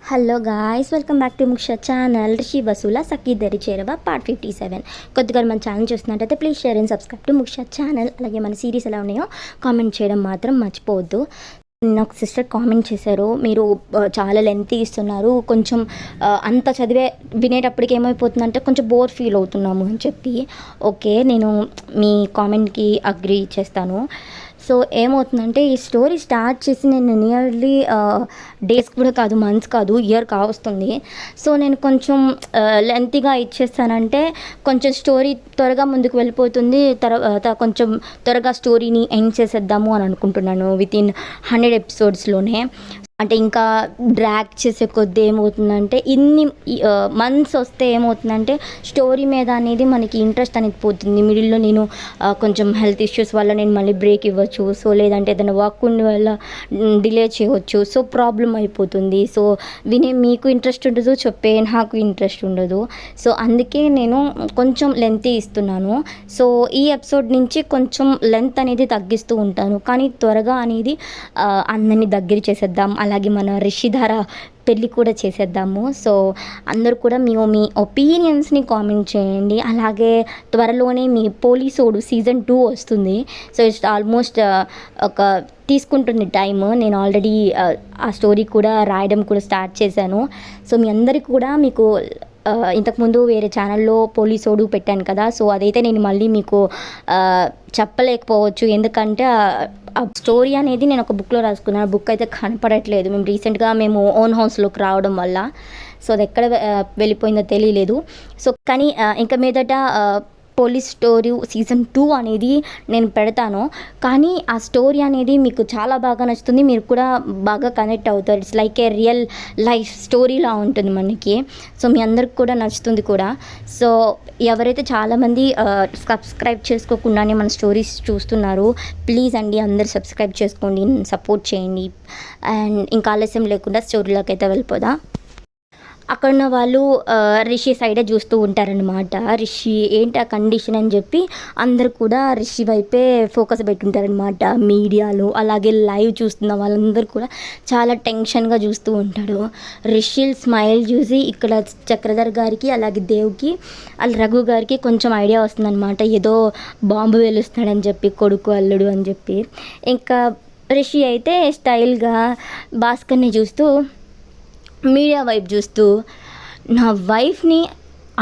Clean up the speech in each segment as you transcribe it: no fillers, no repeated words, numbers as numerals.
Hello guys, welcome back to Muksha channel. Rishi వసూల సఖీ దరి చేరవ పార్ట్ 57. కొద్దిగా మన ఛానల్ చూస్తున్నట్టయితే please share and subscribe to Muksha channel. అలాగే మన సిరీస్ ఎలా ఉన్నాయో కామెంట్ చేయడం మాత్రం మర్చిపోవద్దు. నాకు సిస్టర్ కామెంట్ చేశారు, మీరు చాలా లెంత్ ఇస్తున్నారు, కొంచెం అంత చదివే వినేటప్పటికి ఏమైపోతుందంటే కొంచెం బోర్ ఫీల్ అవుతున్నాము అని చెప్పి. ఓకే, నేను మీ కామెంట్కి అగ్రీ చేస్తాను. సో ఏమవుతుందంటే ఈ స్టోరీ స్టార్ట్ చేసి నేను నియర్లీ డేస్ కూడా కాదు, మంత్స్ కాదు, ఇయర్ కావస్తుంది. సో నేను కొంచెం లెంతీగా ఇచ్చేస్తానంటే కొంచెం స్టోరీ త్వరగా ముందుకు వెళ్ళిపోతుంది. తర్వాత కొంచెం త్వరగా స్టోరీని ఎండ్ చేసేద్దాము అని అనుకుంటున్నాను వితిన్ 100 ఎపిసోడ్స్లోనే. అంటే ఇంకా డ్రాగ్ చేసే కొద్దీ ఏమవుతుందంటే ఇన్ని మంత్స్ వస్తే ఏమవుతుందంటే స్టోరీ మీద అనేది మనకి ఇంట్రెస్ట్ అనేది పోతుంది. మిడిల్లో నేను కొంచెం హెల్త్ ఇష్యూస్ వల్ల నేను మళ్ళీ బ్రేక్ ఇవ్వచ్చు, సో లేదంటే ఏదైనా వర్క్ ఉండి వల్ల డిలే చేయవచ్చు, సో ప్రాబ్లం అయిపోతుంది. సో వినే మీకు ఇంట్రెస్ట్ ఉండదు, చెప్పే నాకు ఇంట్రెస్ట్ ఉండదు. సో అందుకే నేను కొంచెం లెంత్ ఇస్తున్నాను. సో ఈ ఎపిసోడ్ నుంచి కొంచెం లెంత్ అనేది తగ్గిస్తూ ఉంటాను, కానీ త్వరగా అనేది అందరినీ దగ్గర చేసేద్దాం. అలాగే మన రిషిధార పెళ్ళి కూడా చేసేద్దాము. సో అందరూ కూడా మీ ఒపీనియన్స్ని కామెంట్ చేయండి. అలాగే త్వరలోనే మీ పోలీసోడు సీజన్ 2 వస్తుంది. సో ఇట్స్ ఆల్మోస్ట్ ఒక తీసుకుంటుంది టైమ్. నేను ఆల్రెడీ ఆ స్టోరీ కూడా రాయడం కూడా స్టార్ట్ చేశాను. సో మీ అందరికీ కూడా మీకు ఇంతకుముందు వేరే ఛానల్లో పోలీసోడు పెట్టాను కదా, సో అదైతే నేను మళ్ళీ మీకు చెప్పలేకపోవచ్చు. ఎందుకంటే ఆ స్టోరీ అనేది నేను ఒక బుక్లో రాసుకున్నాను. బుక్ అయితే కనపడట్లేదు, మేము రీసెంట్గా ఓన్ హౌస్లోకి రావడం వల్ల. సో అది ఎక్కడ వెళ్ళిపోయిందో తెలియలేదు. సో కానీ ఇంకా మీదట పోలీస్ స్టోరీ సీజన్ 2 అనేది నేను పెడతాను. కానీ ఆ స్టోరీ అనేది మీకు చాలా బాగా నచ్చుతుంది, మీరు కూడా బాగా కనెక్ట్ అవుతారు. It's like a real life స్టోరీలా ఉంటుంది మనకి. సో మీ అందరికి కూడా నచ్చుతుంది కూడా. సో ఎవరైతే చాలామంది సబ్స్క్రైబ్ చేసుకోకుండానే మన స్టోరీస్ చూస్తున్నారు, ప్లీజ్ అండి అందరు సబ్స్క్రైబ్ చేసుకోండి, సపోర్ట్ చేయండి. అండ్ ఇంకా ఆలస్యం లేకుండా స్టోరీలోకి అయితే వెళ్ళిపోదాం. అక్కడ ఉన్న వాళ్ళు రిషి సైడే చూస్తూ ఉంటారనమాట. రిషి ఏంటి ఆ కండిషన్ అని చెప్పి అందరు కూడా రిషి వైపే ఫోకస్ పెట్టుంటారనమాట మీడియాలో. అలాగే లైవ్ చూస్తున్న వాళ్ళందరూ కూడా చాలా టెన్షన్గా చూస్తూ ఉంటాడు. రిషి స్మైల్ చూసి ఇక్కడ చక్రధర్ గారికి అలాగే దేవ్కి రఘు గారికి కొంచెం ఐడియా వస్తుందన్నమాట, ఏదో బాంబు వెలుస్తాడని చెప్పి, కొడుకు అల్లుడు అని చెప్పి. ఇంకా రిషి అయితే స్టైల్గా భాస్కర్ని చూస్తూ మీడియా వైపు చూస్తూ, నా వైఫ్ని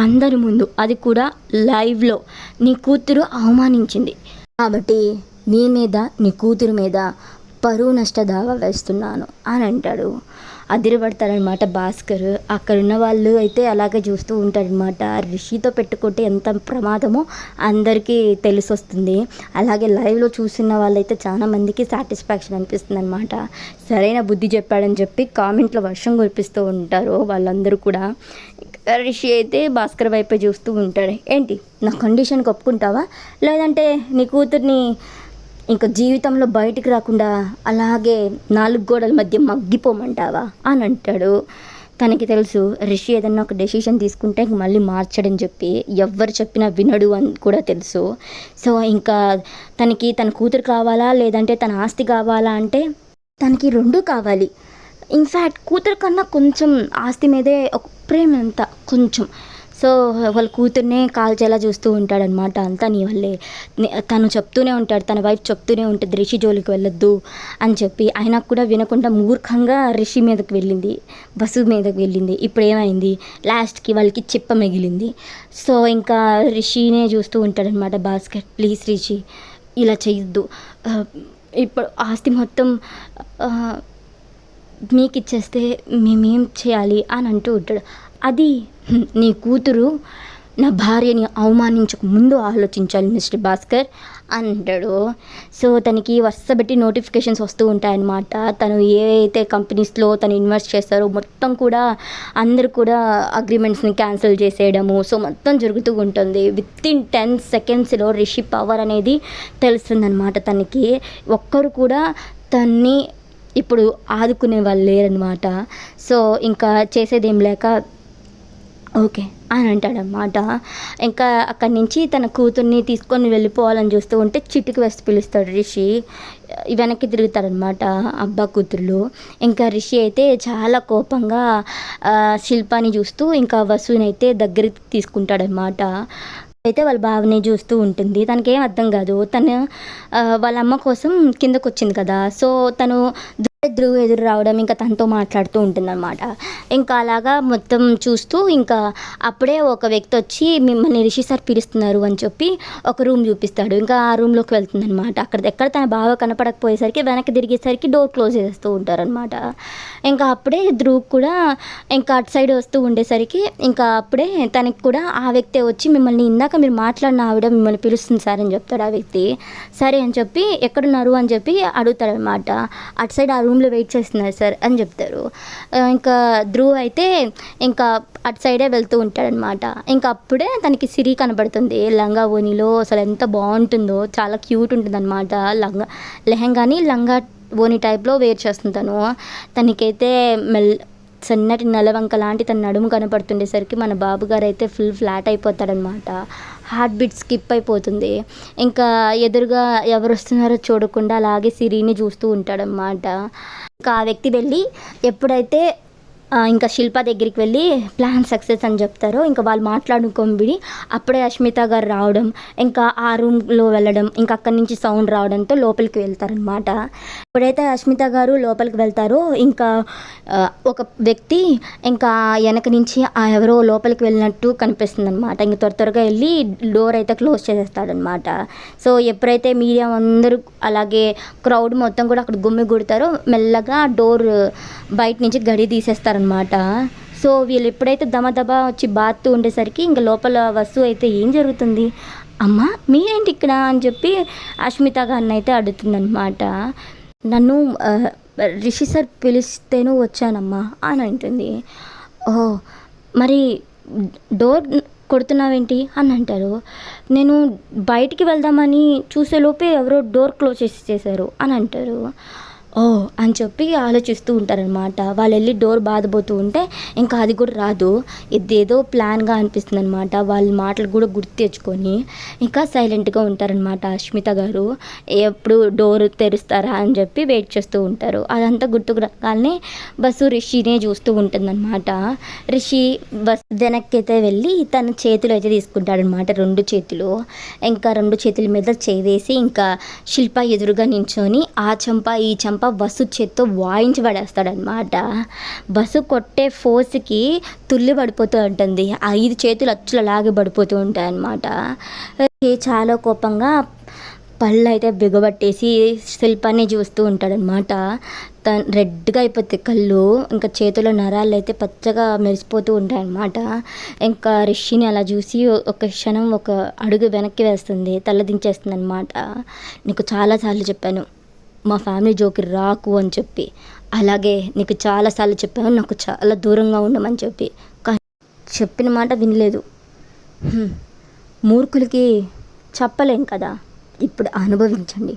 అందరి ముందు, అది కూడా లైవ్లో నీ కూతురు అవమానించింది కాబట్టి నీ మీద నీ కూతురు మీద పరువు నష్ట దావా వేస్తున్నాను అని అంటాడు. అదిరిపడతారనమాట భాస్కర్. అక్కడున్న వాళ్ళు అయితే అలాగే చూస్తూ ఉంటారనమాట. రిషితో పెట్టుకుంటే ఎంత ప్రమాదమో అందరికీ తెలిసొస్తుంది. అలాగే లైవ్లో చూసిన వాళ్ళైతే చాలా మందికి సాటిస్ఫాక్షన్ అనిపిస్తుంది అనమాట. సరైన బుద్ధి చెప్పాడని చెప్పి కామెంట్లో వర్షం కురిపిస్తూ ఉంటారు వాళ్ళందరూ కూడా. రిషి అయితే భాస్కర్ వైపే చూస్తూ ఉంటాడు. ఏంటి నా కండిషన్కి ఒప్పుకుంటావా, లేదంటే నీ కూతుర్ని ఇంకా జీవితంలో బయటికి రాకుండా అలాగే 4 గోడల మధ్య మగ్గిపోమంటావా అని అంటాడు. తనకి తెలుసు రిషి ఏదన్నా ఒక డెసిషన్ తీసుకుంటే ఇంక మళ్ళీ మార్చడని చెప్పి, ఎవరు చెప్పినా వినడు అని కూడా తెలుసు. సో ఇంకా తనకి తన కూతురు కావాలా లేదంటే తన ఆస్తి కావాలా అంటే తనకి 2 కావాలి. ఇన్ఫ్యాక్ట్ కూతురు కన్నా కొంచెం ఆస్తి మీదే ఒక ప్రేమ అంతా కొంచెం. సో వాళ్ళ కూతుర్నే కాల్చేలా చూస్తూ ఉంటాడనమాట. అంతా నీ వల్లే, తను చెప్తూనే ఉంటాడు, తన వైఫ్ చెప్తూనే ఉంటుంది రిషి జోలికి వెళ్ళొద్దు అని చెప్పి. అయినా కూడా వినకుండా మూర్ఖంగా రిషి మీదకి వెళ్ళింది, వసు మీదకి వెళ్ళింది. ఇప్పుడు ఏమైంది, లాస్ట్కి వాళ్ళకి చిప్ప మిగిలింది. సో ఇంకా రిషినే చూస్తూ ఉంటాడనమాట భాస్కర్. ప్లీజ్ రిషి ఇలా చేయొద్దు, ఇప్పుడు ఆస్తి మొత్తం మీకు ఇచ్చేస్తే మేమేం చేయాలి అని అంటూ ఉంటాడు. అది నీ కూతురు నా భార్యని అవమానించక ముందు ఆలోచించాలి మిస్టర్ భాస్కర్ అంటాడు. సో తనకి వరుసబెట్టి నోటిఫికేషన్స్ వస్తూ ఉంటాయన్నమాట. తను ఏ అయితే కంపెనీస్లో తను ఇన్వెస్ట్ చేస్తారో మొత్తం కూడా అందరూ కూడా అగ్రిమెంట్స్ని క్యాన్సిల్ చేసేయడము, సో మొత్తం జరుగుతూ ఉంటుంది. వితిన్ 10 సెకండ్స్లో రిషి పవర్ అనేది తెలుస్తుందన్నమాట తనకి. ఒక్కరు కూడా తన్ని ఇప్పుడు ఆదుకునే వాళ్ళు లేరనమాట. సో ఇంకా చేసేదేం లేక ఓకే అని అంటాడనమాట. ఇంకా అక్కడి నుంచి తన కూతుర్ని తీసుకొని వెళ్ళిపోవాలని చూస్తూ ఉంటే చిటికి వేసి పిలుస్తాడు రిషి. వెనక్కి తిరుగుతాడనమాట అబ్బా కూతుర్లు. ఇంకా రిషి అయితే చాలా కోపంగా శిల్పాని చూస్తూ ఇంకా వసుని అయితే దగ్గరికి తీసుకుంటాడనమాట. అయితే వాళ్ళ బావని చూస్తూ ఉంటుంది. తనకేం అర్థం కాదు. తను వాళ్ళ అమ్మ కోసం కిందకొచ్చింది కదా! సో, తను ధ్రువ్ ఎదురు రావడం, ఇంకా తనతో మాట్లాడుతూ ఉంటుందన్నమాట. ఇంకా అలాగా మొత్తం చూస్తూ ఇంకా అప్పుడే ఒక వ్యక్తి వచ్చి మిమ్మల్ని రిషి సార్ పిలుస్తున్నారు అని చెప్పి ఒక రూమ్ చూపిస్తాడు. ఇంకా ఆ రూమ్‌లోకి వెళ్తుందనమాట. ఎక్కడ తన బావ కనపడకపోయేసరికి వెనక్కి తిరిగేసరికి డోర్ క్లోజ్ చేసేస్తూ ఉంటారనమాట. ఇంకా అప్పుడే ధ్రువ్ కూడా ఇంకా అటు సైడ్ వస్తూ ఉండేసరికి ఇంకా అప్పుడే తనకి కూడా ఆ వ్యక్తే వచ్చి మిమ్మల్ని ఇందాక మీరు మాట్లాడిన ఆవిడ మిమ్మల్ని పిలుస్తుంది సార్ అని చెప్తాడు ఆ వ్యక్తి. సరే అని చెప్పి ఎక్కడున్నారు అని చెప్పి అడుగుతాడనమాట. అటు సైడ్ ఆ రూమ్లో వెయిట్ చేస్తున్నారు సార్ అని చెప్తారు. ఇంకా ధ్రువ్ అయితే ఇంకా అటు సైడే వెళ్తూ ఉంటాడనమాట. ఇంకా అప్పుడే తనకి సిరి కనబడుతుంది. లంగా ఓణిలో అసలు ఎంత బాగుంటుందో, చాలా క్యూట్ ఉంటుంది అనమాట. లెహంగాని లంగా ఓణి టైప్లో వేర్ చేస్తుంది తను. తనకైతే సన్నటి నలవంక లాంటి తన నడుము కనపడుతుండేసరికి మన బాబుగారు అయితే ఫుల్ ఫ్లాట్ అయిపోతాడనమాట. హార్ట్ బీట్ స్కిప్ అయిపోతుంది. ఇంకా ఎదురుగా ఎవరు వస్తున్నారో చూడకుండా అలాగే సిరిని చూస్తూ ఉంటాడనమాట. ఇంకా ఆ వ్యక్తి వెళ్ళి ఎప్పుడైతే ఇంకా శిల్ప దగ్గరికి వెళ్ళి ప్లాన్ సక్సెస్ అని చెప్తారు. ఇంకా వాళ్ళు మాట్లాడుకోబడి అప్పుడే అష్మిత గారు రావడం, ఇంకా ఆ రూమ్లో వెళ్ళడం, ఇంకా అక్కడి నుంచి సౌండ్ రావడంతో లోపలికి వెళ్తారనమాట. ఎప్పుడైతే అష్మిత గారు లోపలికి వెళ్తారో ఇంకా ఒక వ్యక్తి ఇంకా వెనక నుంచి ఎవరో లోపలికి వెళ్ళినట్టు కనిపిస్తుంది అనమాట. ఇంక త్వరగా వెళ్ళి డోర్ అయితే క్లోజ్ చేసేస్తాడనమాట. సో ఎప్పుడైతే మీడియా అందరూ అలాగే క్రౌడ్ మొత్తం కూడా అక్కడ గుమిగూడతారో మెల్లగా డోర్ బయట నుంచి గడి తీసేస్తారనమాట. సో వీళ్ళు ఎప్పుడైతే దబా వచ్చి బాత్తు ఉండేసరికి ఇంకా లోపల వసు అయితే ఏం జరుగుతుంది, అమ్మ మీరేంటి ఇక్కడ అని చెప్పి అష్మిత గారిని అయితే అడుగుతుందనమాట. నన్ను రిషి సార్ పిలిస్తేనూ వచ్చానమ్మా అని అంటుంది. ఓ మరి డోర్ కొడుతున్నావేంటి అని అంటారు. నేను బయటికి వెళ్దామని చూసేలోపే ఎవరో డోర్ క్లోజ్ చేసేసారు అని అంటారు. ఓ అని చెప్పి ఆలోచిస్తూ ఉంటారనమాట. వాళ్ళు వెళ్ళి డోర్ బాధపోతూ ఉంటే ఇంకా అది కూడా రాదు. ఇదేదో ప్లాన్గా అనిపిస్తుంది అనమాట. వాళ్ళ మాటలు కూడా గుర్తు తెచ్చుకొని ఇంకా సైలెంట్గా ఉంటారనమాట. అష్మిత గారు ఎప్పుడు డోర్ తెరుస్తారా అని చెప్పి వెయిట్ చేస్తూ ఉంటారు. అదంతా గుర్తుకు రాగానే బస్సు రిషినే చూస్తూ ఉంటుందన్నమాట. రిషి బస్ వెనక్కి అయితే వెళ్ళి తన చేతులు అయితే తీసుకుంటాడనమాట. 2 చేతులు ఇంకా 2 చేతుల మీద చేవేసి ఇంకా శిల్ప ఎదురుగా నించొని ఆ చెంప ఈ చెంప బస్సు చేత్తో వాయించి పడేస్తాడనమాట. బస్సు కొట్టే ఫోర్స్కి తుల్లి పడిపోతూ ఉంటుంది. 5 చేతులు అచ్చులలాగే పడిపోతూ ఉంటాయి అన్నమాట. చాలా కోపంగా పళ్ళు అయితే బిగబట్టేసి శిల్పాన్ని చూస్తూ ఉంటాడనమాట. రెడ్గా అయిపోతాయి కళ్ళు, ఇంకా చేతిలో నరాలు అయితే పచ్చగా మెరిసిపోతూ ఉంటాయన్నమాట. ఇంకా రిషిని అలా చూసి ఒక క్షణం ఒక అడుగు వెనక్కి వేస్తుంది, తలదించేస్తుంది అనమాట. నీకు చాలాసార్లు చెప్పాను మా ఫ్యామిలీ జోకి రాకు అని చెప్పి, అలాగే నీకు చాలాసార్లు చెప్పాను నాకు చాలా దూరంగా ఉండమని చెప్పి, కానీ చెప్పిన మాట వినలేదు. మూర్ఖులకి చెప్పలేం కదా, ఇప్పుడు అనుభవించండి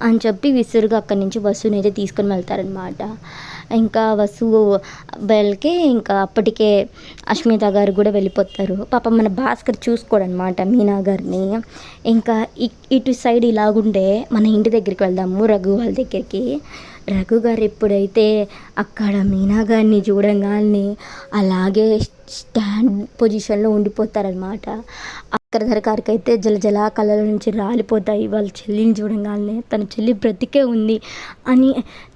అని చెప్పి విసురుగా అక్కడి నుంచి వసుని అయితే తీసుకొని వెళ్తారనమాట. ఇంకా వసు వెళ్ళకే ఇంకా అప్పటికే అష్మిత గారు కూడా వెళ్ళిపోతారు. పాపం మన భాస్కర్ చూసుకోడనమాట మీనా గారిని. ఇంకా ఇటు సైడ్ ఇలాగుండే మన ఇంటి దగ్గరికి వెళ్దాము, రఘు వాళ్ళ దగ్గరికి. రఘు గారు ఎప్పుడైతే అక్కడ మీనా గారిని చూడంగానే అలాగే స్టాండ్ పొజిషన్లో ఉండిపోతారనమాట. చక్రధర్ గారికి అయితే జలజల కళ్ళ నుంచి రాలిపోతాయి. వాళ్ళ చెల్లిని చూడంగానే తన చెల్లి బ్రతికే ఉంది అని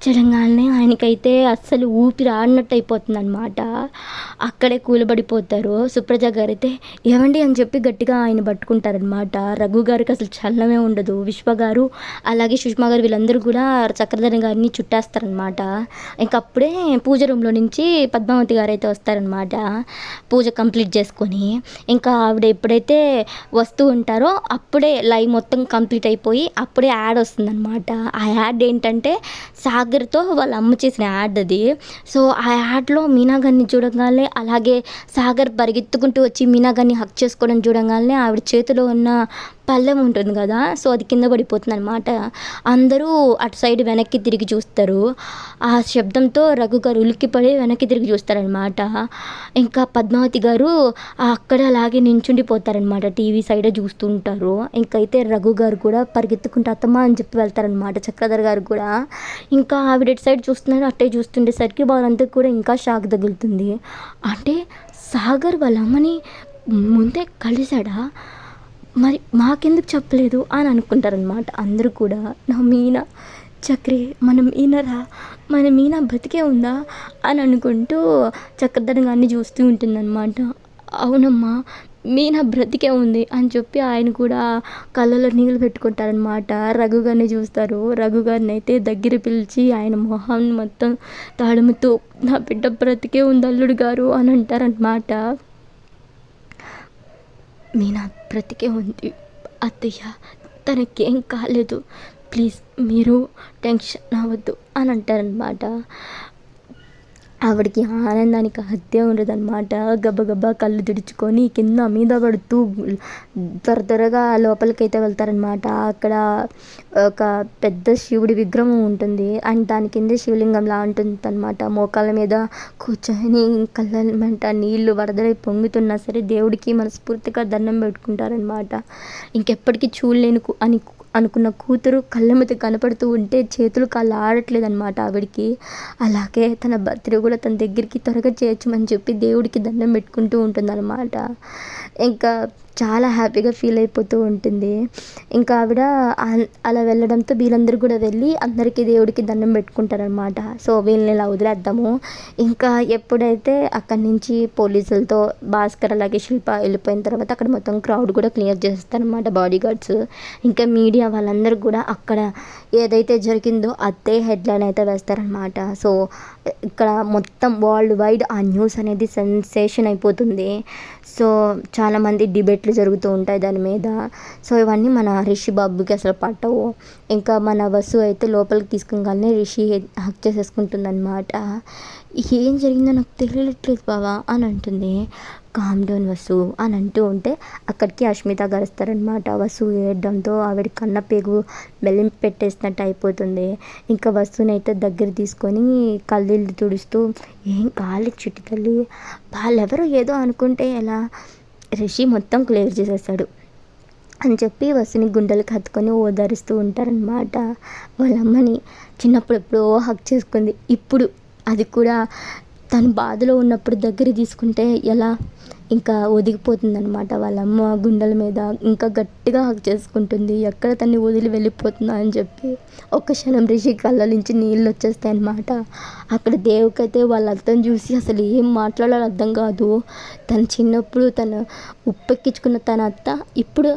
చూడంగానే ఆయనకైతే అస్సలు ఊపిరి ఆడినట్టు అయిపోతుంది అనమాట. అక్కడే కూలబడిపోతారు. సుప్రజ గారు అయితే ఏమండి అని చెప్పి గట్టిగా ఆయన పట్టుకుంటారనమాట. రఘు గారికి అసలు చల్లమే ఉండదు. విశ్వ గారు అలాగే సుష్మా గారు వీళ్ళందరూ కూడా చక్రధర్ గారిని చుట్టేస్తారనమాట. ఇంకప్పుడే పూజ రూమ్లో నుంచి పద్మావతి గారు అయితే వస్తారనమాట. పూజ కంప్లీట్ చేసుకొని ఇంకా ఆవిడ ఎప్పుడైతే వస్తూ ఉంటారో అప్పుడే లైవ్ మొత్తం కంప్లీట్ అయిపోయి అప్పుడే యాడ్ వస్తుందన్నమాట. ఆ యాడ్ ఏంటంటే సాగర్తో వాళ్ళ అమ్మ చేసిన యాడ్ అది. సో ఆ యాడ్లో మీనా గారిని చూడగానే అలాగే సాగర్ పరిగెత్తుకుంటూ వచ్చి మీనా గారిని హక్ చేసుకోవడం చూడగానే ఆవిడ చేతిలో ఉన్న పళ్ళెం ఉంటుంది కదా, సో అది కింద పడిపోతుంది అనమాట. అందరూ అటు సైడ్ వెనక్కి తిరిగి చూస్తారు. ఆ శబ్దంతో రఘు గారు ఉలిక్కిపడి వెనక్కి తిరిగి చూస్తారనమాట. ఇంకా పద్మావతి గారు అక్కడ అలాగే నించుండిపోతారనమాట, టీవీ సైడే చూస్తూ ఉంటారు. ఇంకైతే రఘు గారు కూడా పరిగెత్తుకుంటూ అత్తమ్మ అని చెప్పి వెళ్తారనమాట, చక్రధర్ గారు కూడా. ఇంకా ఆవిడ ఇటు సైడ్ చూస్తున్నారు, అట్టే చూస్తుండేసరికి వాళ్ళందరికీ కూడా ఇంకా షాక్ తగులుతుంది. అంటే సాగర్ వాళ్ళ అమ్మని ముందే కలిశాడా, మరి మాకెందుకు చెప్పలేదు అని అనుకుంటారనమాట అందరూ కూడా. నా మీనా చక్రి, మన మీనా బతికే ఉందా అని అనుకుంటూ చక్రధర్ గారిని చూస్తూ ఉంటుందన్నమాట. అవునమ్మా, మీనా బ్రతికే ఉంది అని చెప్పి ఆయన కూడా కళ్ళలో నీళ్ళు పెట్టుకుంటారనమాట. రఘు గారిని చూస్తారు. రఘు గారిని అయితే దగ్గర పిలిచి ఆయన మొహాన్ని మొత్తం తాడుముతూ నా బిడ్డ బ్రతికే ఉంది అల్లుడు గారు అని అంటారనమాట. మీనా బ్రతికే ఉంది అత్తయ్య, తనకేం కాలేదు, ప్లీజ్ మీరు టెన్షన్ అవ్వద్దు అని అంటారనమాట. ఆవిడకి ఆనందానికి హద్దే ఉండదన్నమాట. గబగబా కళ్ళు తుడుచుకొని కింద మీద పడుతూ త్వరగా లోపలికైతే వెళ్తారనమాట. అక్కడ ఒక పెద్ద శివుడి విగ్రహం ఉంటుంది అండ్ దాని కింద శివలింగంలా ఉంటుంది అనమాట. మోకాళ్ళ మీద కూర్చొని కళ్ళ వెంట నీళ్లు వరదలై పొంగుతున్నా సరే దేవుడికి మనస్ఫూర్తిగా దండం పెట్టుకుంటారనమాట. ఇంకెప్పటికీ చూడలేను అని అనుకున్న కూతురు కళ్ళ మీద కనపడుతూ ఉంటే చేతులు కాళ్ళు ఆడట్లేదనమాట ఆవిడికి. అలాగే తన బర్త్డే కూడా తన దగ్గరికి త్వరగా చేయొచ్చమని చెప్పి దేవుడికి దండం పెట్టుకుంటూ ఉంటుందన్నమాట. ఇంకా చాలా హ్యాపీగా ఫీల్ అయిపోతూ ఉంటుంది. ఇంకా ఆవిడ అలా వెళ్ళడంతో వీళ్ళందరూ కూడా వెళ్ళి అందరికీ దేవుడికి దండం పెట్టుకుంటారనమాట. సో వీళ్ళని ఇలా వదిలేద్దాము. ఇంకా ఎప్పుడైతే అక్కడి నుంచి పోలీసులతో భాస్కర్ అలాగే శిల్ప వెళ్ళిపోయిన తర్వాత అక్కడ మొత్తం క్రౌడ్ కూడా క్లియర్ చేస్తారనమాట, బాడీ గార్డ్స్. ఇంకా మీడియా వాళ్ళందరూ కూడా అక్కడ ఏదైతే జరిగిందో అదే హెడ్లైన్ అయితే వేస్తారనమాట. సో ఇక్కడ మొత్తం వరల్డ్ వైడ్ ఆ న్యూస్ అనేది సెన్సేషన్ అయిపోతుంది. సో చాలామంది డిబేట్లు జరుగుతూ ఉంటాయి దాని మీద. సో ఇవన్నీ మన రిషి బాబుకి అసలు పట్టవు. ఇంకా మన వసు అయితే లోపలికి తీసుకుని రిషి హక్ చేసేసుకుంటుందన్నమాట. ఏం జరిగిందో నాకు తెలియట్లేదు బావా అని అంటుంది. కామ్ డౌన్ వసు అని అంటూ ఉంటే అక్కడికి అష్మిత గారు వస్తారనమాట. వసు ఏడడంతో ఆవిడ కన్న పేగు బెల్లం పెట్టేసినట్టు అయిపోతుంది. ఇంకా వస్తువుని అయితే దగ్గర తీసుకొని కళ్ళీళ్ళు తుడుస్తూ ఏం కాలి చిట్టి తల్లి, వాళ్ళెవరో ఏదో అనుకుంటే ఎలా, రిషి మొత్తం క్లియర్ చేసేసాడు అని చెప్పి వసుని గుండెలకు హత్తుకొని ఓదారుస్తూ ఉంటారనమాట. వాళ్ళ అమ్మని చిన్నప్పుడు ఎప్పుడో హక్ చేసుకుంది, ఇప్పుడు అది కూడా తను బాధలో ఉన్నప్పుడు దగ్గర తీసుకుంటే ఎలా, ఇంకా ఒదిగిపోతుందనమాట. వాళ్ళ అమ్మ గుండెల మీద ఇంకా గట్టిగా హక్ చేసుకుంటుంది, ఎక్కడ తన్ని వదిలి వెళ్ళిపోతుందా అని చెప్పి. ఒక్క క్షణం రిషి కళ్ళ నుంచి నీళ్ళు వచ్చేస్తాయి అన్నమాట. అక్కడ దేవుకైతే వాళ్ళ అర్థం చూసి అసలు ఏం మాట్లాడాలో అర్థం కాదు. తను చిన్నప్పుడు తను ఉప్పెక్కించుకున్న తన అత్త ఇప్పుడు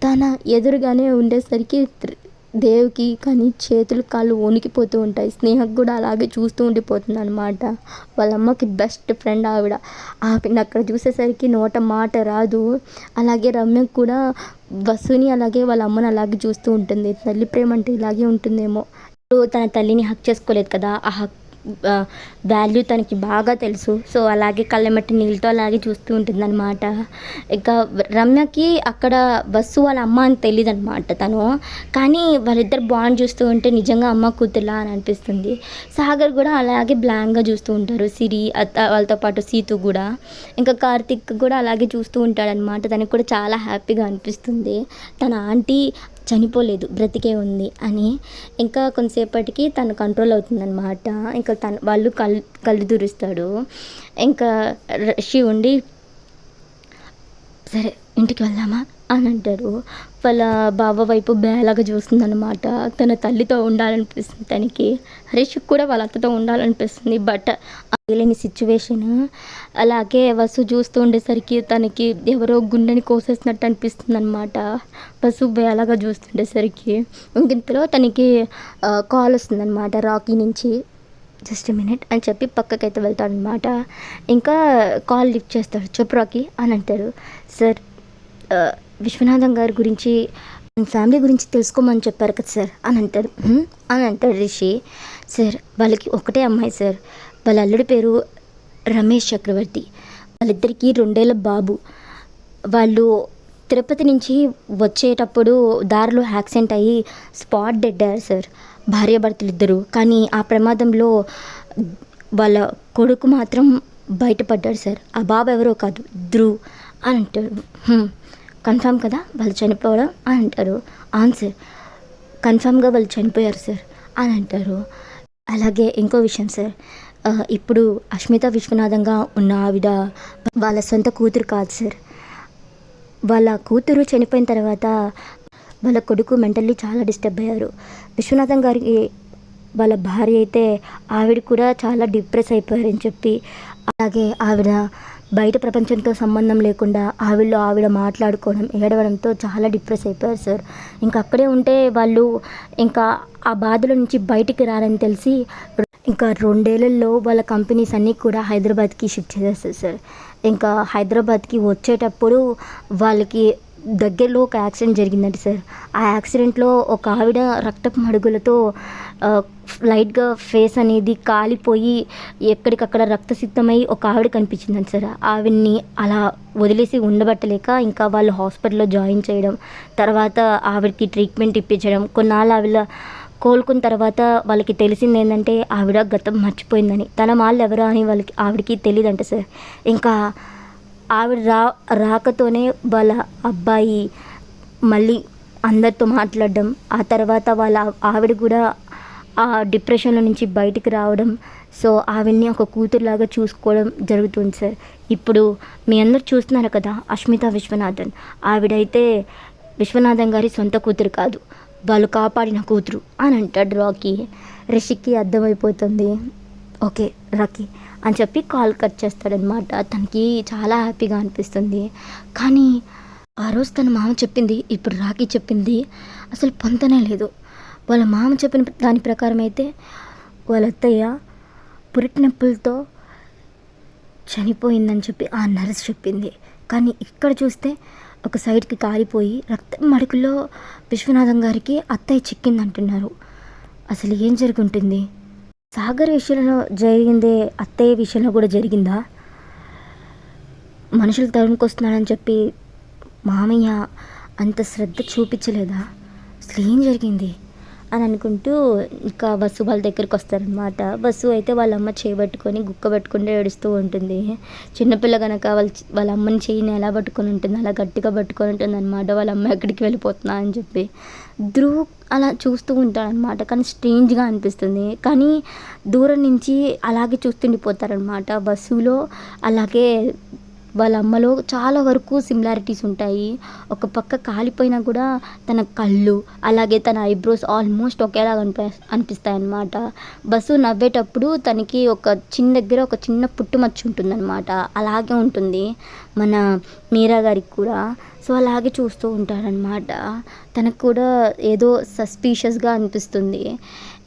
తన ఎదురుగానే ఉండేసరికి దేవుకి కానీ చేతులు కాళ్ళు వణికిపోతూ ఉంటాయి. స్నేహకు కూడా అలాగే చూస్తూ ఉండిపోతుంది అనమాట. వాళ్ళ అమ్మకి బెస్ట్ ఫ్రెండ్ ఆవిడ అక్కడ చూసేసరికి నోట మాట రాదు. అలాగే రమ్యకు కూడా వసుని అలాగే వాళ్ళ అమ్మని అలాగే చూస్తూ ఉంటుంది. తల్లి ప్రేమ అంటే ఇలాగే ఉంటుందేమో. తన తల్లిని హక్ చేసుకోలేదు కదా, ఆ హక్ వాల్యూ తనకి బాగా తెలుసు. సో అలాగే కళ్ళెమట్టి నీళ్ళతో అలాగే చూస్తూ ఉంటుంది అనమాట. ఇంకా రమ్యకి అక్కడ వసు వాళ్ళ అమ్మ అని తెలియదు అనమాట తను, కానీ వాళ్ళిద్దరు బాండ్ చూస్తూ ఉంటే నిజంగా అమ్మ కూతురులా అని అనిపిస్తుంది. సాగర్ కూడా అలాగే బ్లాంక్గా చూస్తూ ఉంటారు, సిరి వాళ్ళతో పాటు సీతు కూడా. ఇంకా కార్తిక్ కూడా అలాగే చూస్తూ ఉంటాడనమాట. తనకు కూడా చాలా హ్యాపీగా అనిపిస్తుంది తన ఆంటీ చనిపోలేదు, బ్రతికే ఉంది అని. ఇంకా కొంతసేపటికి తను కంట్రోల్ అవుతుందన్నమాట. ఇంకా వాళ్ళు కళ్ళు తురుస్తాడు. ఇంకా రషి ఉండి సరే ఇంటికి వెళ్దామా అని అంటారు. వాళ్ళ బావ వైపు బేలాగా చూస్తుందన్నమాట. తన తల్లితో ఉండాలనిపిస్తుంది తనకి, హరీష్కి కూడా వాళ్ళ అత్తతో ఉండాలనిపిస్తుంది. బట్ లేని సిచ్యువేషన్. అలాగే వసు చూస్తూ ఉండేసరికి తనకి ఎవరో గుండెని కోసేసినట్టు అనిపిస్తుంది అనమాట. వసు బేలాగా చూస్తుండేసరికి ఇంతలో తనకి కాల్ వస్తుందన్నమాట రాకీ నుంచి. జస్ట్ మినిట్ అని చెప్పి పక్కకైతే వెళ్తాడనమాట. ఇంకా కాల్ లిఫ్ట్ చేస్తాడు. చెప్పు రాకీ అని అంటారు. సార్ విశ్వనాథం గారి గురించి ఫ్యామిలీ గురించి తెలుసుకోమని చెప్పారు కదా సార్ అని అంటాడు రిషి. సార్ వాళ్ళకి ఒకటే అమ్మాయి సార్, వాళ్ళ అల్లుడి పేరు రమేష్ చక్రవర్తి, వాళ్ళిద్దరికీ 2 ఏళ్ల బాబు. వాళ్ళు తిరుపతి నుంచి వచ్చేటప్పుడు దారిలో యాక్సిడెంట్ అయ్యి స్పాట్ డెడ్ అయ్యారు సార్, భార్యాభర్తలు ఇద్దరు. కానీ ఆ ప్రమాదంలో వాళ్ళ కొడుకు మాత్రం బయటపడ్డాడు సార్. ఆ బాబు ఎవరో కాదు, ధ్రువ్ అని అంటాడు. కన్ఫామ్ కదా వాళ్ళు చనిపోవడం అని అంటారు. అవును సార్, కన్ఫామ్గా వాళ్ళు చనిపోయారు సార్ అని అంటారు. అలాగే ఇంకో విషయం సార్, ఇప్పుడు అష్మిత విశ్వనాథంగా ఉన్న ఆవిడ వాళ్ళ సొంత కూతురు కాదు సార్. వాళ్ళ కూతురు చనిపోయిన తర్వాత వాళ్ళ కొడుకు మెంటల్లీ చాలా డిస్టర్బ్ అయ్యారు. విశ్వనాథం గారికి వాళ్ళ భార్య అయితే ఆవిడ కూడా చాలా డిప్రెస్ అయిపోయారని చెప్పి, అలాగే ఆవిడ బయట ప్రపంచంతో సంబంధం లేకుండా ఆవిడ మాట్లాడుకోవడం, ఏడవడంతో చాలా డిప్రెస్ అయిపోయారు సార్. ఇంకా అక్కడే ఉంటే వాళ్ళు ఇంకా ఆ బాధల నుంచి బయటికి రారని తెలిసి ఇంకా 2 ఏళ్లలో వాళ్ళ కంపెనీస్ అన్నీ కూడా హైదరాబాద్కి షిఫ్ట్ చేసేస్తారు సార్. ఇంకా హైదరాబాద్కి వచ్చేటప్పుడు వాళ్ళకి దగ్గరలో ఒక యాక్సిడెంట్ జరిగిందంట సార్. ఆ యాక్సిడెంట్లో ఒక ఆవిడ రక్తపు మడుగులతో లైట్గా ఫేస్ అనేది కాలిపోయి ఎక్కడికక్కడ రక్తసిద్ధమై ఒక ఆవిడ కనిపించిందంట సార్. ఆవిడ్ని అలా వదిలేసి ఉండబట్టలేక ఇంకా వాళ్ళు హాస్పిటల్లో జాయిన్ చేయడం, తర్వాత ఆవిడకి ట్రీట్మెంట్ ఇప్పించడం, కొన్నాళ్ళు ఆవిడ కోలుకున్న తర్వాత వాళ్ళకి తెలిసింది ఏంటంటే ఆవిడ గతం మర్చిపోయిందని. తన వాళ్ళు ఎవరో అని ఆవిడకి తెలియదంట సార్. ఇంకా ఆవిడ రాకతోనే వాళ్ళ అబ్బాయి మళ్ళీ అందరితో మాట్లాడడం, ఆ తర్వాత వాళ్ళ ఆవిడ కూడా ఆ డిప్రెషన్లో నుంచి బయటికి రావడం. సో ఆవిడ్ని ఒక కూతురులాగా చూసుకోవడం జరుగుతుంది సార్. ఇప్పుడు మీ అందరు చూస్తున్నారు కదా అష్మిత విశ్వనాథన్, ఆవిడైతే విశ్వనాథన్ గారి సొంత కూతురు కాదు, వాళ్ళు కాపాడిన కూతురు అని అంటాడు రాకీ. రిషికి అర్థమైపోతుంది. ఓకే రాకీ అని చెప్పి కాల్ కట్ చేస్తాడనమాట. తనకి చాలా హ్యాపీగా అనిపిస్తుంది. కానీ ఆ రోజు తన మామ చెప్పింది, ఇప్పుడు రాకీ చెప్పింది అసలు పొంతనే లేదు. వాళ్ళ మామ చెప్పిన దాని ప్రకారం అయితే వాళ్ళ అత్తయ్య పురిటి నొప్పులతో చనిపోయిందని చెప్పి ఆ నర్స్ చెప్పింది. కానీ ఇక్కడ చూస్తే ఒక సైడ్కి కాలిపోయి రక్తం మడుకుల్లో విశ్వనాథం గారికి అత్తయ్య చిక్కిందంటున్నారు. అసలు ఏం జరుగుంటుంది? సాగర్ విషయంలో జరిగిందే అత్తయ్య విషయంలో కూడా జరిగిందా? మనుషులు తరుముకొస్తున్నాడని చెప్పి మామయ్య అంత శ్రద్ధ చూపించలేదా? అసలు ఏం జరిగింది అని అనుకుంటూ ఇంకా బస్సు వాళ్ళ దగ్గరికి వస్తారనమాట. బస్సు అయితే వాళ్ళ అమ్మ చేయబట్టుకొని గుక్క పట్టుకుంటూ ఏడుస్తూ ఉంటుంది. చిన్నపిల్ల కనుక వాళ్ళ అమ్మని చెయ్యిని ఎలా పట్టుకొని ఉంటుంది, అలా గట్టిగా పట్టుకొని ఉంటుంది అనమాట. వాళ్ళ అమ్మ ఎక్కడికి వెళ్ళిపోతున్నా అని చెప్పి ధ్రువ్ అలా చూస్తూ ఉంటాడనమాట. కానీ స్ట్రేంజ్గా అనిపిస్తుంది. కానీ దూరం నుంచి అలాగే చూస్తుండిపోతారనమాట బస్సులో. అలాగే వాళ్ళ అమ్మలో చాలా వరకు సిమిలారిటీస్ ఉంటాయి. ఒక పక్క కాలిపోయినా కూడా తన కళ్ళు అలాగే తన ఐబ్రోస్ ఆల్మోస్ట్ ఒకేలాగా అనిపిస్తాయి అన్నమాట. బస్సు నవ్వేటప్పుడు తనకి ఒక చిన్న పుట్టుమచ్చ ఉంటుందన్నమాట. అలాగే ఉంటుంది మన మీరా గారికి కూడా. సో అలాగే చూస్తూ ఉంటారనమాట. తనకు కూడా ఏదో సస్పీషియస్గా అనిపిస్తుంది.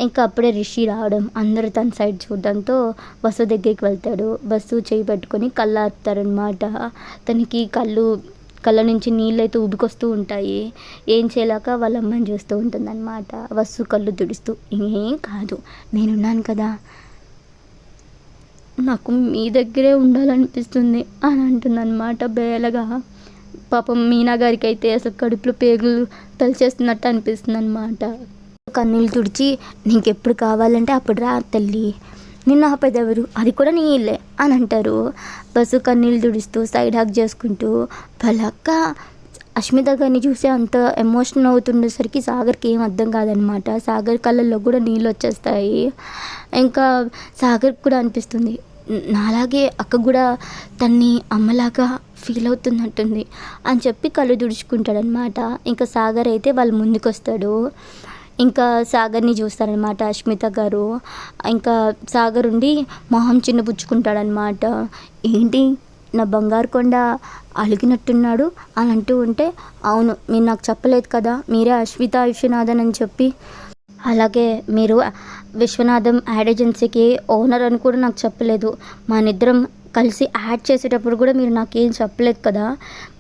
ఇంకా అప్పుడే రిషి రావడం, అందరూ తన సైడ్ చూడడంతో బస్సు దగ్గరికి వెళ్తాడు. బస్సు చేయి పెట్టుకొని కళ్ళు ఆపుతారనమాట. తనకి కళ్ళ నుంచి నీళ్ళు అయితే ఉబికొస్తూ ఉంటాయి. ఏం చేయలేక వాళ్ళ అమ్మని చూస్తూ ఉంటుందన్నమాట. బస్సు కళ్ళు తుడుస్తూ, ఏం కాదు నేనున్నాను కదా, నాకు మీ దగ్గరే ఉండాలనిపిస్తుంది అని అంటుందన్నమాట బేలగా. పాపం మీనా గారికి అయితే అసలు కడుపులో పేగులు తలిచేస్తున్నట్టు అనిపిస్తుంది అనమాట. కన్నీళ్ళు తుడిచి, నీకెప్పుడు కావాలంటే అప్పుడు రా తల్లి, నిన్ను ఆపేదెవరు, అది కూడా నీ ఇల్లే అని అంటారు. బస్సు కన్నీళ్ళు తుడుస్తూ సైడ్ హక్ చేసుకుంటూ వాళ్ళ అక్క అష్మిత గారిని చూసి అంత ఎమోషనల్ అవుతుండేసరికి సాగర్కి ఏం అర్థం కాదనమాట. సాగర్ కళ్ళల్లో కూడా నీళ్ళు వచ్చేస్తాయి. ఇంకా సాగర్ కూడా అనిపిస్తుంది, నాలాగే అక్క కూడా తన్ని అమ్మలాగా ఫీల్ అవుతున్నట్టుంది అని చెప్పి కళ్ళు తుడుచుకుంటాడనమాట. ఇంకా సాగర్ అయితే వాళ్ళ ముందుకు వస్తాడు. ఇంకా సాగర్ని చూస్తారనమాట అష్మిత గారు. ఇంకా సాగర్ ఉండి మొహం చిన్నపుచ్చుకుంటాడనమాట. ఏంటి నా బంగారు కొండ అలిగినట్టున్నాడు అని అంటూ ఉంటే, అవును మీరు నాకు చెప్పలేదు కదా, మీరే అష్మిత విశ్వనాథన్ అని చెప్పి, అలాగే మీరు విశ్వనాథం యాడ్ ఏజెన్సీకి ఓనర్ అని కూడా నాకు చెప్పలేదు, మనిద్దరం కలిసి యాడ్ చేసేటప్పుడు కూడా మీరు నాకేం చెప్పలేదు కదా,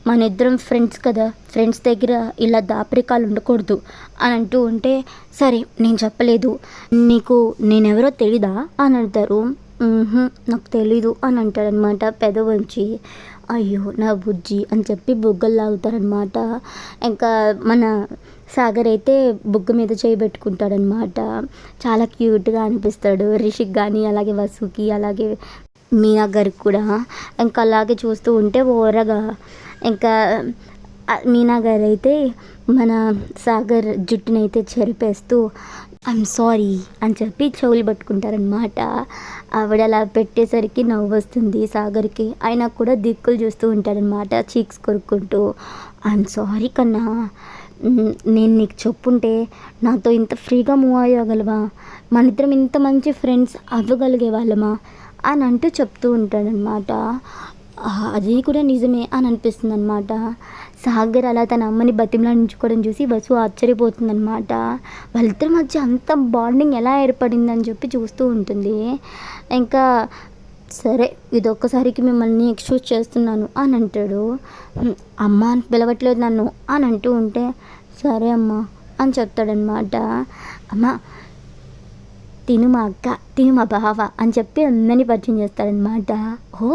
మనిద్దరం ఫ్రెండ్స్ కదా, ఫ్రెండ్స్ దగ్గర ఇలా దాపరికాలు ఉండకూడదు అని అంటూ ఉంటే, సరే నేను చెప్పలేదు, నీకు నేనెవరో తెలీదా అని అంటారు. "ఊహు, నాకు తెలీదు" అని అంటాడనమాట పెదవంచి. అయ్యో నా బుజ్జి అని చెప్పి బుగ్గలు లాగుతారనమాట. ఇంకా మన సాగర్ అయితే బుగ్గ మీద చేయి పెట్టుకుంటాడనమాట. చాలా క్యూట్గా అనిపిస్తాడు రిషికి కానీ, అలాగే వసుకి, అలాగే మీనా గారికి కూడా. ఇంకా అలాగే చూస్తూ ఉంటే ఓరగా ఇంకా మీనా గారు అయితే మన సాగర్ జుట్టునైతే చెరిపేస్తూ ఐఎమ్ సారీ అని చెప్పి చెవులు పట్టుకుంటారనమాట. ఆవిడ అలా పెట్టేసరికి నవ్వు వస్తుంది సాగర్కి. అయినా కూడా దిక్కులు చూస్తూ ఉంటాడనమాట చీక్స్ కొరుక్కుంటూ. ఐఎమ్ సారీ కన్నా, నేను నీకు చెప్పుంటే నాతో ఇంత ఫ్రీగా మూవ్ అయ్యగలవా, మన ఇద్దరం ఇంత మంచి ఫ్రెండ్స్ అవ్వగలిగే వాళ్ళమా అని అంటూ చెప్తూ ఉంటాడనమాట. అది కూడా నిజమే అని అనిపిస్తుంది అనమాట. సాగర్ అలా తన అమ్మని బతిమలాడించుకోవడం చూసి వసు ఆశ్చర్యపోతుందనమాట. వాళ్ళిద్దరి మధ్య అంత బాండింగ్ ఎలా ఏర్పడిందని చెప్పి చూస్తూ ఉంటుంది. ఇంకా సరే ఇదొక్కసారికి మిమ్మల్ని ఎక్స్క్యూజ్ చేస్తున్నాను అని అంటాడు. అమ్మ అని పిలవట్లేదు నన్ను అని అంటూ ఉంటే సరే అమ్మ అని చెప్తాడనమాట. అమ్మ తిను మా అక్క, తిను మా బావ అని చెప్పి అందరినీ పరిచయం చేస్తాడనమాట. ఓ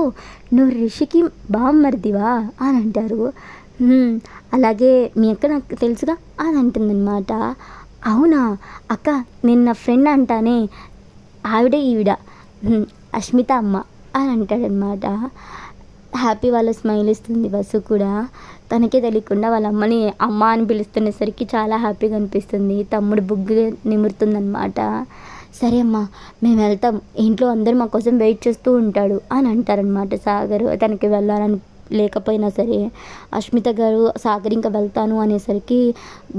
నువ్వు రిషికి బావమరిదివా అని అంటారు. అలాగే మీ అక్క నాకు తెలుసుగా అని అంటుందన్నమాట. అవునా అక్క, నేను నా ఫ్రెండ్ అంటానే ఆవిడే ఈవిడ అష్మిత అమ్మ అని అంటాడనమాట. హ్యాపీ వాళ్ళ స్మైల్ ఇస్తుంది వసు కూడా. తనకే తెలియకుండా వాళ్ళ అమ్మని అమ్మ అని పిలుస్తునేసరికి చాలా హ్యాపీగా అనిపిస్తుంది. తమ్ముడు బుగ్గు నిమురుతుందనమాట. సరే అమ్మా మేము వెళ్తాం, ఇంట్లో అందరూ మా కోసం వెయిట్ చేస్తూ ఉంటాడు అని అంటారనమాట సాగర్. తనకి వెళ్ళాలని లేకపోయినా సరే అష్మిత గారు సాగర్ ఇంకా వెళ్తాను అనేసరికి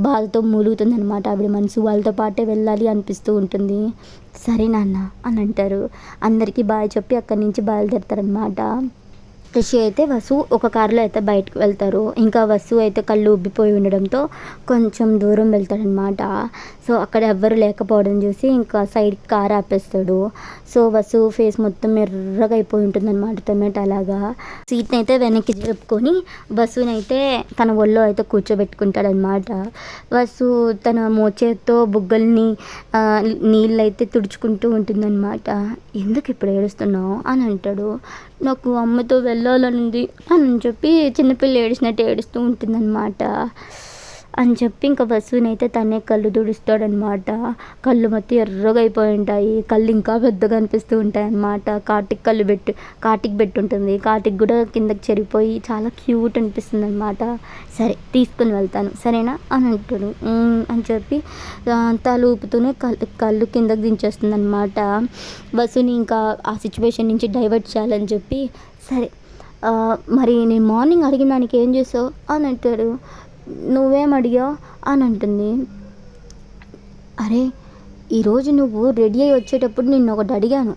బాధతో మూలుగుతుందనమాట ఆవిడ మనసు. వాళ్ళతో పాటే వెళ్ళాలి అనిపిస్తూ ఉంటుంది. సరే నాన్న అని అంటారు. అందరికీ బాయ్ చెప్పి అక్కడి నుంచి బయలుదేరుతారనమాట. రిషి అయితే వసు ఒక కారులో అయితే బయటకు వెళ్తారు. ఇంకా వసు అయితే కళ్ళు ఉబ్బిపోయి ఉండడంతో కొంచెం దూరం వెళ్తాడనమాట. సో అక్కడ ఎవ్వరు లేకపోవడం చూసి ఇంకా సైడ్కి కారు ఆపేస్తాడు. సో వసు ఫేస్ మొత్తం ఎర్రగా అయిపోయి ఉంటుందన్నమాట, టొమాటో లాగా. సీట్ని అయితే వెనక్కి జరుపుకొని వసునైతే తన ఒళ్ళో అయితే కూర్చోబెట్టుకుంటాడనమాట. వసు తన మోచేత్తో బుగ్గల్ని నీళ్ళు అయితే తుడుచుకుంటూ ఉంటుందన్నమాట. ఎందుకు ఇప్పుడు ఏడుస్తున్నావు అని అంటాడు. నాకు అమ్మతో వెళ్ళాలనుంది అని చెప్పి చిన్నపిల్ల ఏడిచినట్టు ఏడుస్తూ ఉంటుందన్నమాట. అని చెప్పి ఇంకా వసునైతే తనే కళ్ళు తుడుస్తాడనమాట. కళ్ళు మొత్తం ఎర్రగా అయిపోయి ఉంటాయి. కళ్ళు ఇంకా పెద్దగా అనిపిస్తూ ఉంటాయి అన్నమాట. కాటికి పెట్టి ఉంటుంది. కాటికి కూడా కిందకి చెరిగిపోయి చాలా క్యూట్ అనిపిస్తుంది అనమాట. సరే తీసుకుని వెళ్తాను సరేనా అని అంటాడు. అని చెప్పి తల ఊపుతూనే కళ్ళు కిందకి దించేస్తుంది అనమాట. వసుని ఇంకా ఆ సిచ్యువేషన్ నుంచి డైవర్ట్ చేయాలని చెప్పి సరే మరి నేను మార్నింగ్ అడిగిన దానికి ఏం చేసావు అని అంటాడు. నువ్వేం అడిగావు అని అంటుంది. అరే ఈరోజు నువ్వు రెడీ అయ్యి వచ్చేటప్పుడు నిన్ను ఒకటి అడిగాను,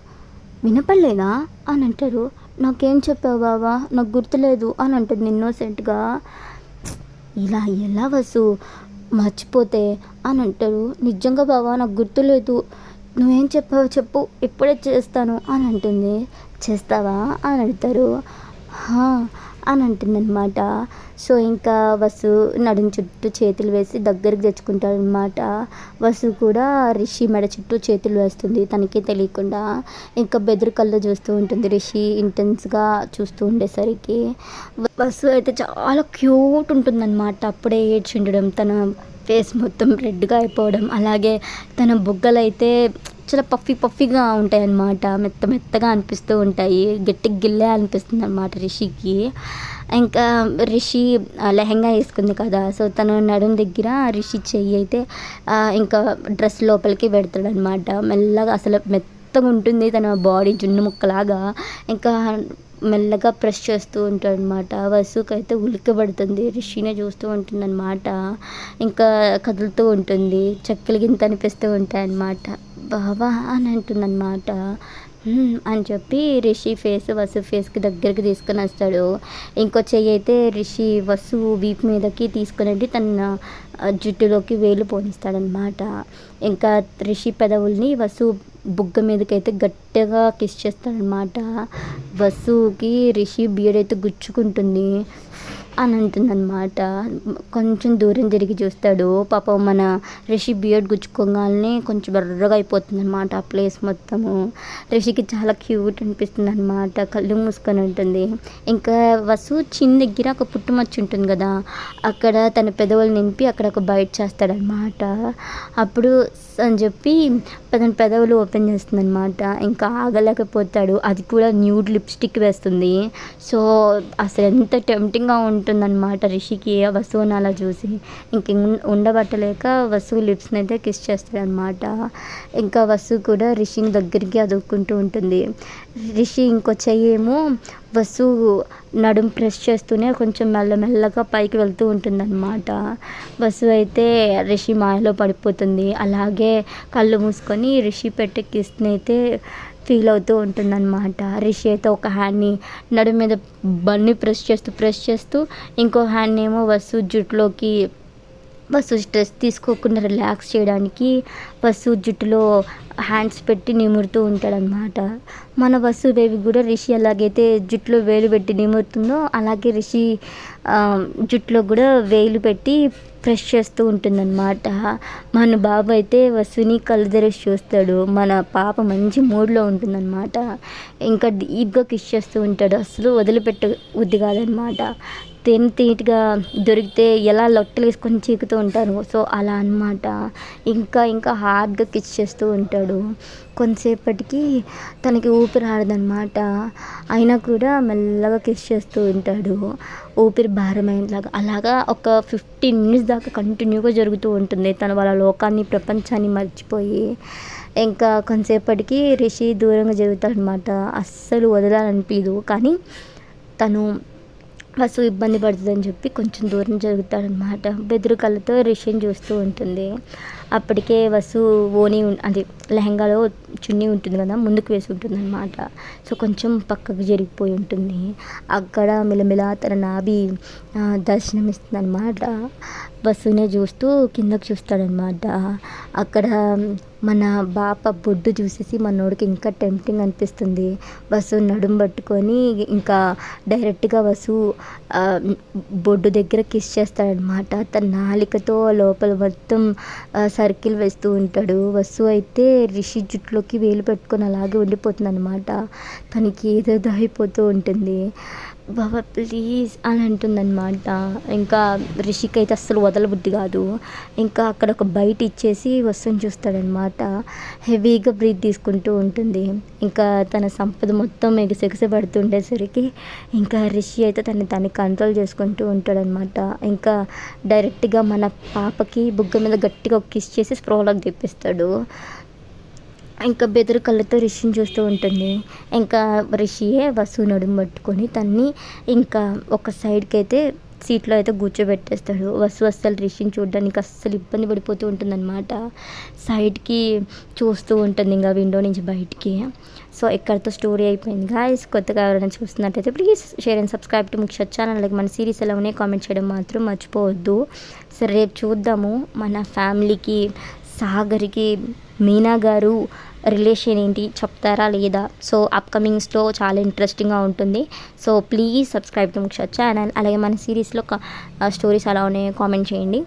వినపడలేదా అని అంటారు. నాకేం చెప్పావు బావా, నాకు గుర్తులేదు అని అంటుంది ఇన్నోసెంట్గా. ఇలా ఎలా వసు మర్చిపోతే అని అంటారు. నిజంగా బావా నాకు గుర్తులేదు, నువ్వేం చెప్పావు చెప్పు, ఇప్పుడే చేస్తాను అని అంటుంది. చేస్తావా అని అడుగుతారు. అని అంటుందన్నమాట. సో ఇంకా వసు నడుం చుట్టూ చేతులు వేసి దగ్గరికి తెచ్చుకుంటాడనమాట. వసు కూడా రిషి మెడ చుట్టూ చేతులు వేస్తుంది తనకే తెలియకుండా. ఇంకా బెదురు కళ్ళు చూస్తూ ఉంటుంది రిషి ఇంటెన్స్గా చూస్తూ ఉండేసరికి. వసు అయితే చాలా క్యూట్ ఉంటుందన్నమాట. అప్పుడే ఏడ్చి ఉండడం, తన ఫేస్ మొత్తం రెడ్గా అయిపోవడం, అలాగే తన బుగ్గలైతే చాలా పఫీగా ఉంటాయి అన్నమాట. మెత్తగా అనిపిస్తూ ఉంటాయి. గట్టిగా గిల్లే అనిపిస్తుంది అనమాట రిషికి. ఇంకా రిషి లెహంగా వేసుకుంది కదా, సో తను నడుం దగ్గర రిషి చెయ్యి అయితే ఇంకా డ్రెస్ లోపలికి పెడతాడనమాట. మెల్లగా అసలు మెత్తగా ఉంటుంది తన బాడీ, జున్ను ముక్కలాగా. ఇంకా మెల్లగా ప్రెస్ చేస్తూ ఉంటాడనమాట. వసుకు అయితే ఉలిక్కబడుతుంది, రిషినే చూస్తూ ఉంటుందన్నమాట. ఇంకా కదులుతూ ఉంటుంది, చెక్కలు గింత అనిపిస్తూ ఉంటాయన్నమాట. బావా అని అంటుందన్నమాట. అని చెప్పి రిషి వసు ఫేస్కి దగ్గరికి తీసుకొని వస్తాడు. ఇంకో చెయ్యి అయితే రిషి వసు వీపు మీదకి తీసుకొని వెళ్ళి తన జుట్టులోకి వేలు పోనిస్తాడనమాట. ఇంకా రిషి పెదవుల్ని వసు బుగ్గ మీదకి అయితే గట్టిగా కిస్ చేస్తాడనమాట. వసుకి రిషి బియర్డ్ అయితే గుచ్చుకుంటుంది. అని అంటుందన్నమాట. కొంచెం దూరం తిరిగి చూస్తాడు. పాపం మన రిషి బియర్డ్ గుచ్చుకోగానే కొంచెం ఎర్రగా అయిపోతుందన్నమాట ఆ ప్లేస్ మొత్తము. రిషికి చాలా క్యూట్ అనిపిస్తుందన్నమాట. కళ్ళు మూసుకొని ఉంటుంది. ఇంకా వసు చిన్న దగ్గర ఒక పుట్టుమచ్చ ఉంటుంది కదా, అక్కడ తన పెదవులు నింపి అక్కడ ఒక బైట్ చేస్తాడనమాట. అప్పుడు అని చెప్పి తన పెదవులు ఓపెన్ చేస్తుందన్నమాట. ఇంకా ఆగలేకపోతాడు. అది కూడా న్యూడ్ లిప్స్టిక్ వేస్తుంది. సో అసలు ఎంత టెంప్టింగ్గా ఉంటుందన్నమాట రిషికి ఆ వస్తువుని అలా చూసి. ఇంక ఉండబట్టలేక వస్తువు లిప్స్ని అయితే కిస్ చేస్తాడనమాట. ఇంకా వస్తువు కూడా రిషిని దగ్గరికి అదుక్కుంటూ ఉంటుంది. రిషి ఇంకో చెయ్యేమో వస్తువు నడుం ప్రెస్ చేస్తూనే కొంచెం మెల్లమెల్లగా పైకి వెళ్తూ ఉంటుందన్నమాట. వస్తువు అయితే రిషి మాయలో పడిపోతుంది. అలాగే కళ్ళు మూసుకొని రిషి పెట్టే కిస్ని అయితే ఫీల్ అవుతూ ఉంటుందన్నమాట. రిషి అయితే ఒక హ్యాండ్ని నడుము మీద బన్ని ప్రెస్ చేస్తూ ఇంకో హ్యాండ్ ఏమో వస్తువు జుట్టులోకి స్ట్రెస్ తీసుకోకుండా రిలాక్స్ చేయడానికి జుట్టులో హ్యాండ్స్ పెట్టి నిమురుతూ ఉంటాడనమాట. మన బేబీ కూడా రిషి ఎలాగైతే జుట్టులో వేలు పెట్టి నిమురుతుందో అలాగే రిషి జుట్టులో కూడా వేలు పెట్టి ప్రెస్ చేస్తూ ఉంటుందన్నమాట. మన బాబు అయితే వసుని కళ్ళు తెరిచి చూస్తాడు. మన పాప మంచి మూడ్లో ఉంటుందన్నమాట. ఇంకా డీప్గా కిస్ చేస్తూ ఉంటాడు. అసలు వదిలిపెట్ట బుద్ధి కాదనమాట. తీటిగా దొరికితే ఎలా లొట్టలు వేసుకొని చీకుతూ ఉంటారు. సో అలా అనమాట. ఇంకా హార్డ్గా కిస్ చేస్తూ ఉంటాడు. కొంతసేపటికి తనకి ఊపిరి ఆడదనమాట. అయినా కూడా మెల్లగా కిస్ చేస్తూ ఉంటాడు. ఊపిరి భారమైనలాగా అలాగా ఒక 15 minutes దాకా కంటిన్యూగా జరుగుతూ ఉంటుంది. తను వాళ్ళ లోకాన్ని ప్రపంచాన్ని మర్చిపోయి ఇంకా కొంతసేపటికి రిషి దూరంగా జరుగుతాడనమాట. అస్సలు వదలాలనిపించదు. కానీ తను వసు ఇబ్బంది పడుతుందని చెప్పి కొంచెం దూరం జరుగుతాడనమాట. బెదురు కళ్ళతో రిషిని చూస్తూ ఉంటుంది. అప్పటికే వసు ఓని అది లెహంగాలో చున్నీ ఉంటుంది కదా, ముందుకు వేసి ఉంటుంది అనమాట. సో కొంచెం పక్కకు జరిగిపోయి ఉంటుంది. అక్కడ మిలమిలా తన నాభి దర్శనమిస్తుంది అనమాట. వసునే చూస్తూ కిందకు చూస్తాడనమాట. అక్కడ మన బాప బొడ్డు చూసేసి మనోడికి ఇంకా టెంప్టింగ్ అనిపిస్తుంది. వసు నడుము పట్టుకొని ఇంకా డైరెక్ట్గా వసు బొడ్డు దగ్గర కిస్ చేస్తాడనమాట. తన నాలికతో లోపల మొత్తం సర్కిల్ వేస్తూ ఉంటాడు. వసు అయితే రిషి జుట్టులోకి వేలు పెట్టుకొని అలాగే ఉండిపోతుంది అనమాట. తనకి ఏదేదో అయిపోతూ ఉంటుంది. బాబా ప్లీజ్ అని అంటుందన్నమాట. ఇంకా రిషికి అయితే అస్సలు వదలబుద్ధి కాదు. ఇంకా అక్కడ ఒక బయట ఇచ్చేసి వస్తుని చూస్తాడనమాట. హెవీగా బ్రీత్ తీసుకుంటూ ఉంటుంది. ఇంకా తన సంపద మొత్తం ఎగసెగస పడుతుండేసరికి ఇంకా రిషి అయితే తన్ని కంట్రోల్ చేసుకుంటూ ఉంటాడనమాట. ఇంకా డైరెక్ట్గా మన పాపకి బుగ్గ మీద గట్టిగా ఒక కిస్ చేసి స్ప్రోలోకి తెప్పిస్తాడు. ఇంకా బెదురు కళ్ళతో రిషిని చూస్తూ ఉంటుంది. ఇంకా రిషియే వసు నడుము పట్టుకొని తన్ని ఇంకా ఒక సైడ్కి అయితే సీట్లో అయితే కూర్చోబెట్టేస్తాడు. వసు అస్సలు రిషిని చూడడానికి అస్సలు ఇబ్బంది పడిపోతూ ఉంటుందన్నమాట. సైడ్కి చూస్తూ ఉంటుంది ఇంకా విండో నుంచి బయటికి. సో ఇక్కడితో స్టోరీ అయిపోయింది గాయ్స్. కొత్తగా ఎవరైనా చూస్తున్నట్టయితే please share and subscribe to Muksha channel. అలాగే మన సిరీస్ ఎలా ఉన్నాయి కామెంట్ చేయడం మాత్రం మర్చిపోవద్దు. సరే రేపు చూద్దాము మన ఫ్యామిలీకి సాగర్కి మీనా గారు రిలేషన్ ఏంటి చెప్తారా లేదా. సో అప్కమింగ్స్లో చాలా ఇంట్రెస్టింగ్గా ఉంటుంది. So please subscribe to Muksha channel. అలాగే మన సిరీస్లో స్టోరీస్ ఎలా ఉన్నాయో కామెంట్ చేయండి.